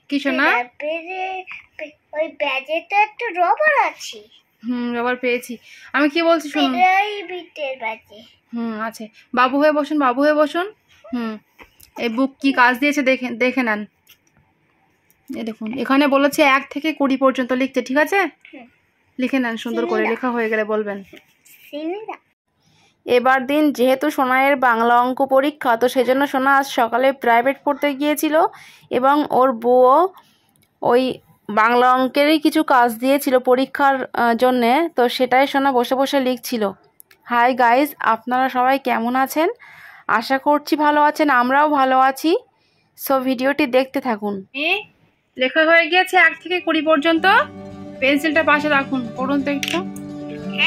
কি শোনা? ওই ব্যাজে তো একটা রবার আছে। রবার পেয়েছি। আমি কি বলছি শুনুন। আছে। বাবু হয়ে বসুন, বাবু হয়ে বসুন। এই বুক কি কাজ দিয়েছে দেখে নেন। এই দেখুন, এখানে বলেছে 1 থেকে 20 পর্যন্ত লিখতে, ঠিক আছে? লিখে নেন সুন্দর করে, লেখা হয়ে গেলে বলবেন। এবার দিন যেহেতু সোনাইয়ের বাংলা অঙ্ক পরীক্ষা, তো সেজন্য সোনা আজ সকালে প্রাইভেট পড়তে গিয়েছিল এবং ওর বউও ওই বাংলা অঙ্কেরই কিছু কাজ দিয়েছিল পরীক্ষার জন্যে, তো সেটাই সোনা বসে বসে লিখছিল। হাই গাইজ, আপনারা সবাই কেমন আছেন? আশা করছি ভালো আছেন, আমরাও ভালো আছি। সো ভিডিওটি দেখতে থাকুন। লেখা হয়ে গিয়েছে 1 থেকে 20 পর্যন্ত। পেন্সিলটা পাশে রাখুন, পড়ুন তো একটু।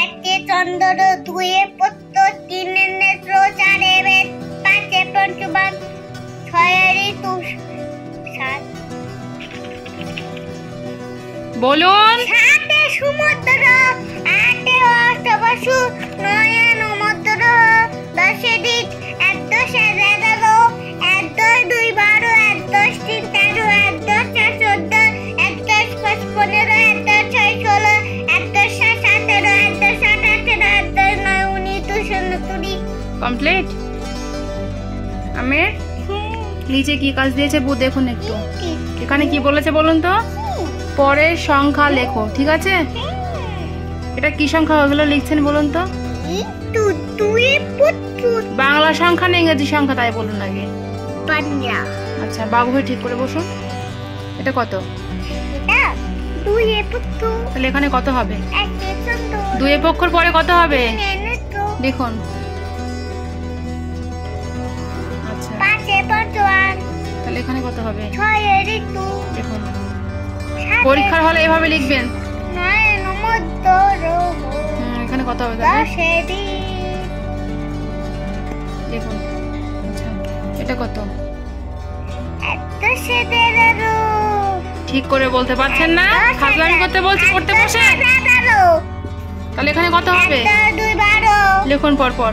1 চন্দ্র, 2 পত্র, 3 নেত্র, 4 বেদ, 5 পঞ্চবান, 6 ঋতু, 7 বলুন। 7 সমুদ্র, 8 অষ্টবসু, 9 সমুদ্র, 10 দিক, 1 10 11, 1 10 2 12, 1 10 3 13, 1 10 4 14, 1 10 5 15, 1 10 6 16, 1 10 7 17, 1 10 8 18, 1 10 9 19 20। কমপ্লিট। আমি নিচে কি কাজ দিয়েছে বউ দেখুন একটু। এখানে কি বলেছে বলুন তো? পরের সংখ্যা লেখো, ঠিক আছে? এটা কি সংখ্যা ওগুলো লিখছেন বলুন তো? বাংলা সংখ্যা না ইংরেজি সংখ্যা তাই বলুন আগে। আচ্ছা, বাবু হয়ে ঠিক করে বসুন। এটা কত? তাহলে এখানে কত হবে? 2 পক্ষর পরে কত হবে দেখুন। আচ্ছা, তাহলে এখানে কত হবে দেখুন। পরীক্ষার হলে এভাবে লিখবেন। এখানে কত হবে দেখুন। আচ্ছা, এটা কত? ঠিক করে বলতে পারছেন না, ফাজলামি করতে বলছি, পড়তে বসে। তাহলে এখানে কত হবে লিখুন পর পর।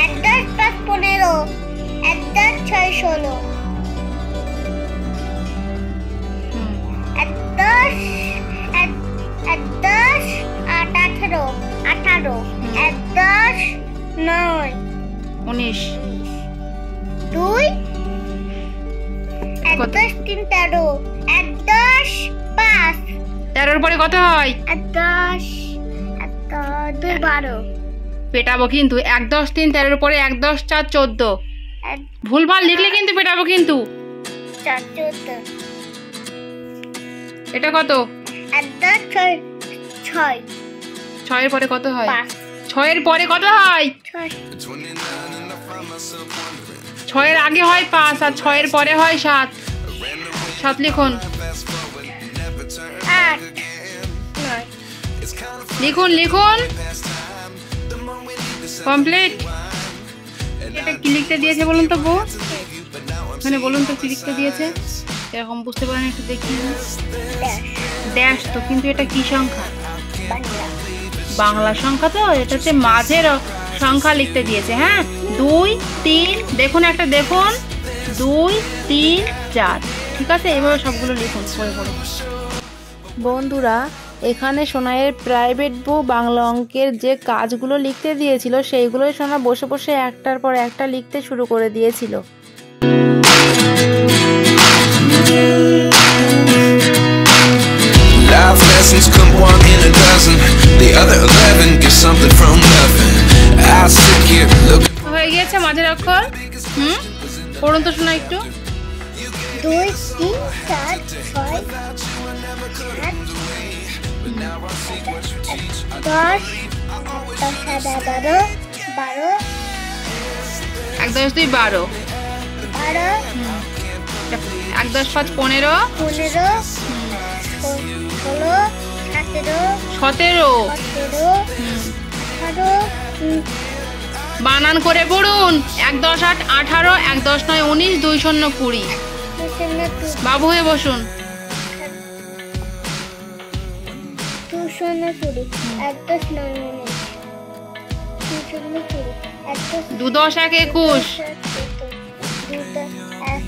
1 10 5 15, 1 10 6 16, 1 10 8 18, 1 10 9 19, 2 1 10 3 13, 1 10 5, 13 পরে কত হয়? 1 10 2 12। পেটাবো কিন্তু। 1 10 3 13 পরে 1 10 4 14। ভুলভাল লিখলে কিন্তু পেটাবো কিন্তু। 4 14। এটা কত? 1 10 6 6। 6 এর পরে কত হয়? 5। 6 এর পরে কত হয়? 6। 6 এর আগে হয় 5 আর 6 এর পরে হয় 7। 7 লিখুন। 8 9 লিখুন লিখুন। কমপ্লিট। এটা কি লিখতে দিয়েছে বলুন তো বউ? মানে বলুন তো কি লিখতে দিয়েছে? এরকম বুঝতে পারেন একটু দেখি। ড্যাশ তো, কিন্তু এটা কি সংখ্যা? বাংলা সংখ্যা তো। এটা হচ্ছে মাঝের সংখ্যা লিখতে দিয়েছে। হ্যাঁ, 2 3 দেখুন, একটা দেখুন 2 3 4। ঠিক আছে, এইভাবে সবগুলো লিখুন পড়ে পড়ে। বন্ধুরা, এখানে সোনাইয়ের প্রাইভেট বউ বাংলা অঙ্কের যে কাজগুলো লিখতে দিয়েছিল সেইগুলোই সোনা বসে বসে একটার পর একটা লিখতে শুরু করে দিয়েছিল। Life lessons come 1 in a dozen. The other 11 get something from nothing. I sit here looking. হয়ে গিয়েছে মাঝের অক্ষর। পড়ুন তো শোনা একটু। 2 3 4 6 7 10 11 12 1 10 2 12, 1 10 5 15 16 17 18। বানান করে পড়ুন। 1 10 8 18, 1 10 9 19, 2 0 20। বাবু হয়ে বসুন। 2 0 20, 1 10 9 19, 2 0 20, 1 10 2 10 1 21, 2 10 1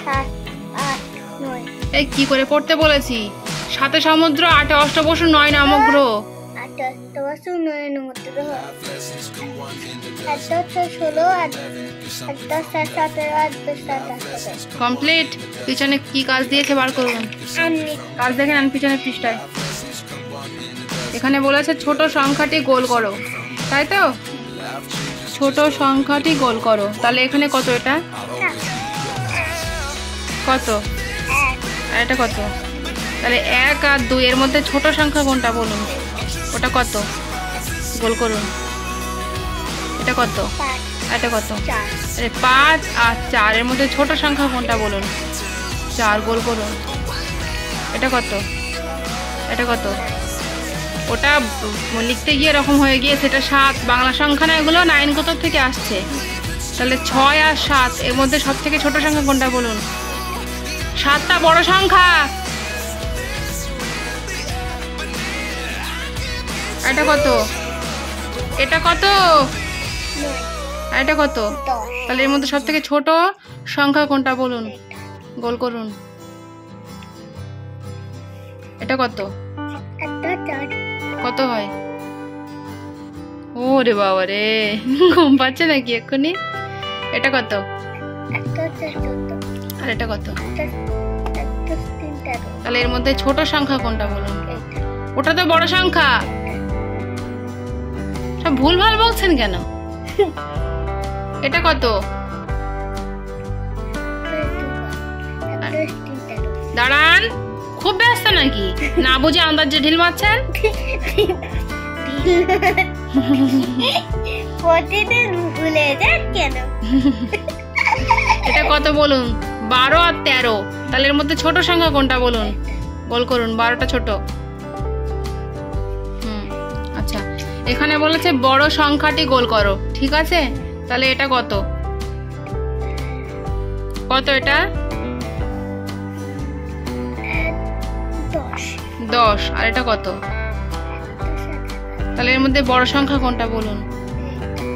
7 এই কি করে পড়তে বলেছি? 7 সমুদ্র 8 অষ্টবসু 9 নামক গ্রহ। 8 অষ্টবসু 9 সমুদ্র 8 16 8 17 কমপ্লিট। পিছনে কি কাজ দিয়েছে বার করুন। কাজ দেখেন পিছনের পৃষ্ঠায়। এখানে বলেছে ছোট সংখ্যাটি গোল করো, তাই তো? ছোট সংখ্যাটি গোল করো, তাহলে এখানে কত? এটা কত? আর এটা কত? তাহলে 1 আর 2 এর মধ্যে ছোট সংখ্যা কোনটা বলুন? ওটা কত? গোল করুন। এটা কত? এটা কত? আরে 5 আর 4 এর মধ্যে ছোট সংখ্যা কোনটা বলুন? 4, গোল করুন। এটা কত? এটা কত? ওটা লিখতে গিয়ে এরকম হয়ে গিয়ে সেটা 7। বাংলা সংখ্যা না এগুলো, 9 কত থেকে আসছে। তাহলে 6 আর 7 এর মধ্যে সব থেকে ছোট সংখ্যা কোনটা বলুন? 7টা বড় সংখ্যা। এটা কত? এটা কত? এটা কত? তাহলে এর মধ্যে সব থেকে ছোট সংখ্যা কোনটা বলুন? গোল করুন। এটা কত? কত হয়? ওরে বাবা রে, ঘুম পাচ্ছে নাকি এক্ষুনি? এটা কত? আর এটা কত? তাহলে এর মধ্যে ছোট সংখ্যা কোনটা বলুন? ওটা তো বড় সংখ্যা। সব ভুলভাল বলছেন কেন? এটা কত? দাঁড়ান, খুব ব্যস্ত নাকি? না বুঝে আন্দাজে ঢিল মারছেন? এটা কত বলুন? 12 আর 13। তাহলে এর মধ্যে ছোট সংখ্যা কোনটা বলুন? গোল করুন। 12টা ছোট। আচ্ছা, এখানে বলেছে বড় সংখ্যাটি গোল করো, ঠিক আছে? তাহলে এটা কত? কত এটা? 10। আর এটা কত? তাহলে এর মধ্যে বড় সংখ্যা কোনটা বলুন?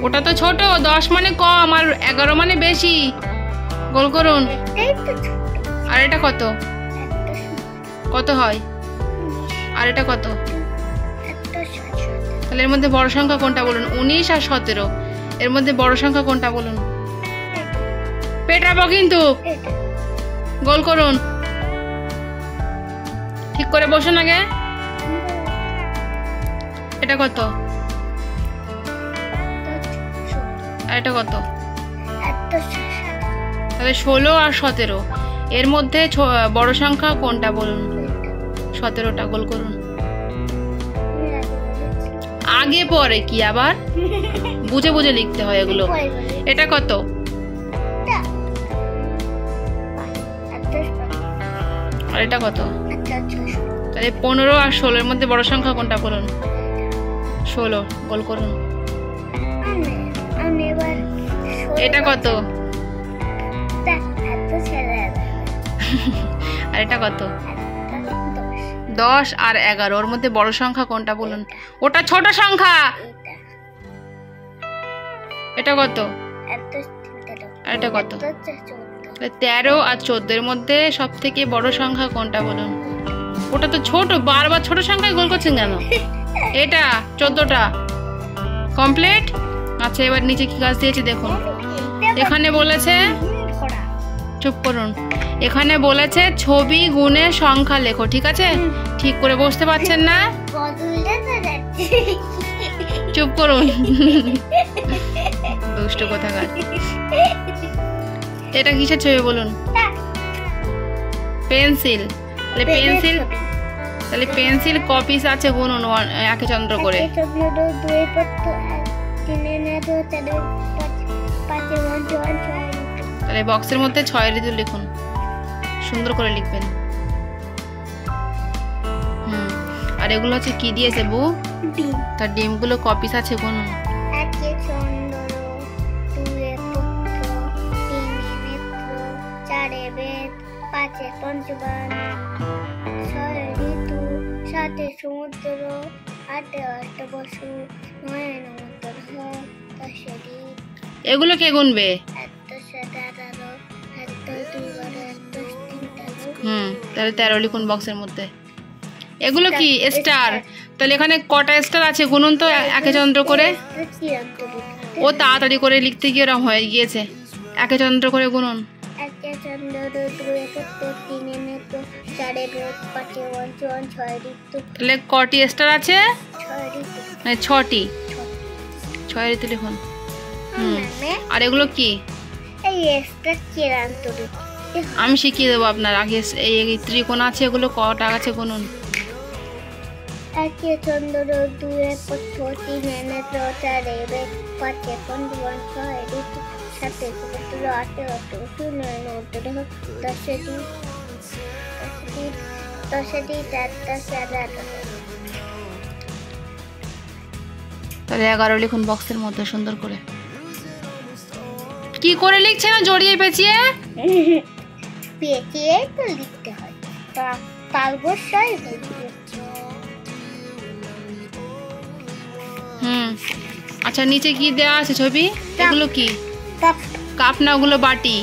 ওটা তো ছোট। 10 মানে কম আর 11 মানে বেশি। গোল করুন। আর এটা কত? কত হয়? আর এটা কত? তাহলে এর মধ্যে বড় সংখ্যা কোনটা বলুন? 19 আর 17। এর মধ্যে বড় সংখ্যা কোনটা বলুন? পেটাবো কিন্তু। গোল করুন। ঠিক করে বসুন আগে। এটা কত? আর এটা কত? তাহলে 16 আর 17। এর মধ্যে বড় সংখ্যা কোনটা বলুন? 17টা। গোল করুন। আগে পরে কি আবার? বুঝে বুঝে লিখতে হয় এগুলো। এটা কত? আর এটা কত? তাহলে 15 আর 16 এর মধ্যে বড় সংখ্যা কোনটা বলুন? 16। গোল করুন। এটা কত? আর এটা কত? 10 আর 11। ওর মধ্যে বড় সংখ্যা কোনটা বলুন? ওটা ছোট সংখ্যা। এটা কত? আর এটা কত? 13 আর 14 এর মধ্যে সব থেকে বড় সংখ্যা কোনটা বলুন? ওটা তো ছোট। বারবার ছোট সংখ্যায় গোল করছেন কেন? এটা 14টা। কমপ্লিট। আচ্ছা, এবার নিচে কি কাজ দিয়েছে দেখুন। এখানে বলেছে, চুপ করুন। এখানে বলেছে ছবি গুণে সংখ্যা লেখো, ঠিক আছে? ঠিক করে বসতে পারছেন না? চুপ করুন, দুষ্ট কোথাকার। এটা কিসের ছবি বলুন? পেন্সিল। তাহলে পেন্সিল কপিস আছে গুনুন 1 চন্দ্র করে। তাহলে বক্সের মধ্যে 6 ঋতু লিখুন, সুন্দর করে লিখবেন। আর এগুলো হচ্ছে কি দিয়েছে বউ? তার ডিমগুলো কপিস আছে গুনুন। 1 চন্দ্র, 2 পুত্র, 3 নেত্র, 4 বেদ, 5 পঞ্চবান, 6 ঋতু, 7 সমুদ্র, 8 অষ্টবসু, 9 নমগ্রহ, 10 দ্বীপ। এগুলো কে গুনবে? তাহলে 13 লিখুন বক্সের মধ্যে। এগুলো কি স্টার? তাহলে এখানে কটা স্টার আছে গুনুন তো একে চন্দ্র করে। ও তাড়াতাড়ি করে লিখতে গিয়ে এরকম হয়ে গিয়েছে। একে চন্দ্র করে গুনুন। তাহলে কটি স্টার আছে? 6টি। 6 ঋতু লিখুন। আর এগুলো কি? আমি শিখিয়ে দেবো আপনার। আগে এই ত্রিকোণ আছে, এগুলো কটা আছে গুনুন। তাহলে 11 লিখুন বক্সের মধ্যে সুন্দর করে। কি করে লিখছে না জড়িয়ে পেঁচিয়ে? পেঁচিয়ে তো লিখতে হয়, তালবস্যায় আচ্ছা নিচে কি দেওয়া আছে ছবি? এগুলো কি? কাপ না, ওগুলো বাটি।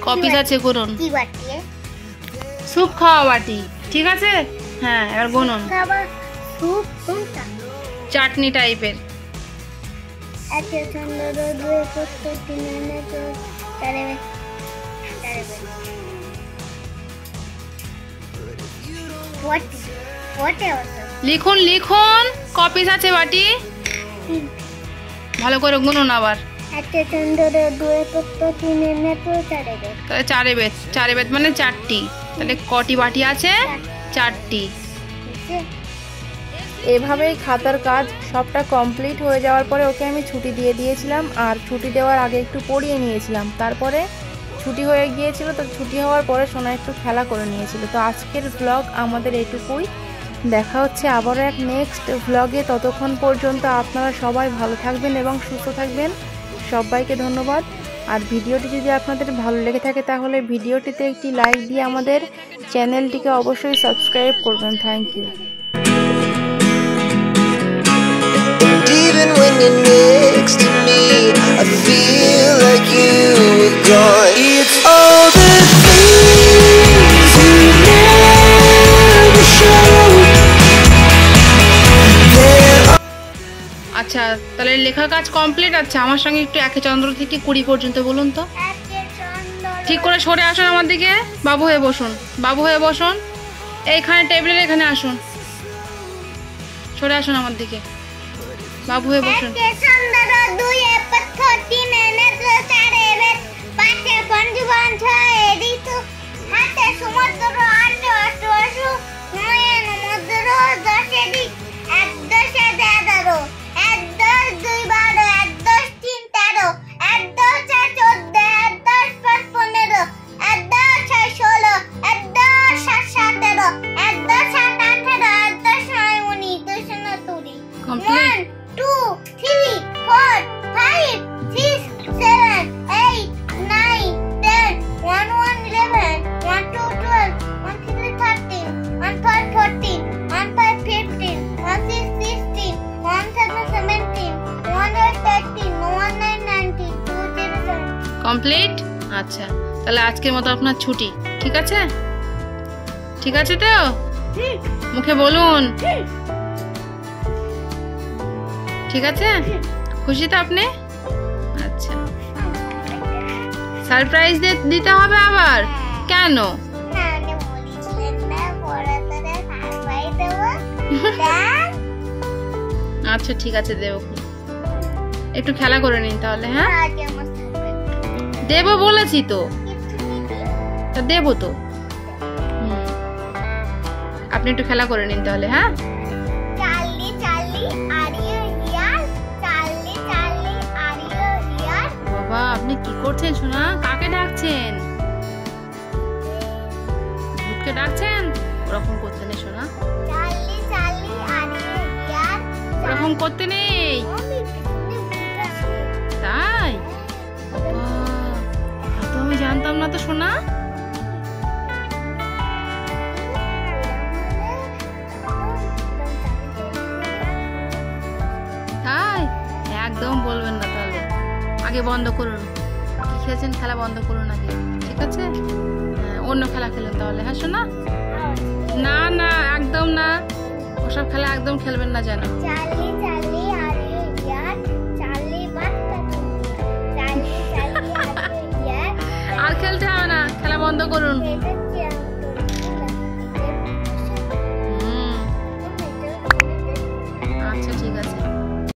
কপিস আছে গুনুন। কি বাটি? স্যুপ খাওয়া বাটি। ঠিক আছে, হ্যাঁ এবার গুনুন। স্যুপ কোনটা? চাটনি টাইপের। লিখুন লিখুন। কপিস আছে বাটি। ভালো করে গুনুন আবার। তাহলে 4 বেদ মানে 4টি। তাহলে কটি বাটি আছে? 4টি। এভাবেই খাতার কাজ সবটা কমপ্লিট হয়ে যাওয়ার পরে ওকে আমি ছুটি দিয়ে দিয়েছিলাম। আর ছুটি দেওয়ার আগে একটু পড়িয়ে নিয়েছিলাম। তারপরে ছুটি হয়ে গিয়েছিল, তো ছুটি হওয়ার পরে সোনা একটু খেলা করে নিয়েছিল। তো আজকের ব্লগ আমাদের এটুকুই। দেখা হচ্ছে আবারও এক নেক্সট ব্লগে। ততক্ষণ পর্যন্ত আপনারা সবাই ভালো থাকবেন এবং সুস্থ থাকবেন। সবাইকে ধন্যবাদ। আর ভিডিওটি যদি আপনাদের ভালো লেগে থাকে তাহলে ভিডিওটিতে একটি লাইক দিয়ে আমাদের চ্যানেলটিকে অবশ্যই সাবস্ক্রাইব করবেন। Thank you. Even when you're next to me, I feel like you were gone. It's all the things you never show. আচ্ছা তাহলে লেখা কাজ কমপ্লিট। আচ্ছা আমার সঙ্গে একটু একে চন্দ্র থেকে 20 পর্যন্ত বলুন তো। ঠিক করে সরে আসুন আমার দিকে। বাবু হয়ে বসুন, বাবু হয়ে বসুন। এইখানে টেবিলের এখানে আসুন, সরে আসুন আমার দিকে। বাবু হয়ে বসুন। কমপ্লিট। 2, 3, 4, 5, 6, 7, 8, 9, 10, 1, 1, 11, 1, 2, 12, 1, 3, 13, 1, 4, 14, 1, 5, 15, 1, 6, 16, 1, 7, 17, 1, 8, 18, 1, 9, 19, 2, 0, 7. কমপ্লিট। আচ্ছা তাহলে আজকের মতো আপনার ছুটি। ঠিক আছে? ঠিক আছে তো? মুখে বলুন। ঠিক আছে? খুশি তো আপনি? আচ্ছা সারপ্রাইজ দিতে হবে আবার? কেন? আচ্ছা ঠিক আছে দেবো। একটু খেলা করে নিন তাহলে। হ্যাঁ দেবো বলেছি তো, তা দেবো তো। আপনি একটু খেলা করে নিন তাহলে। হ্যাঁ বাবা আপনি কি করছেন সোনা? কাকে ডাকছেন? ভূতকে ডাকছেন? ওরকম করতে নেই সোনা, ওরকম করতে নেই। তাই বাবা, তো আমি জানতাম না তো সোনা। তাই একদম বলবেন না তাহলে। আগে বন্ধ করুন, কি খেয়েছেন খেলা বন্ধ করুন আগে। ঠিক আছে? অন্য খেলা খেলুন তাহলে। হ্যাঁ শোনা, না না একদম না, ওসব খেলা একদম খেলবেন না যেন। Charlie Charlie are you here, Charlie বাচ্চা Charlie Charlie are you here. আর খেলতে হবে না, খেলা বন্ধ করুন।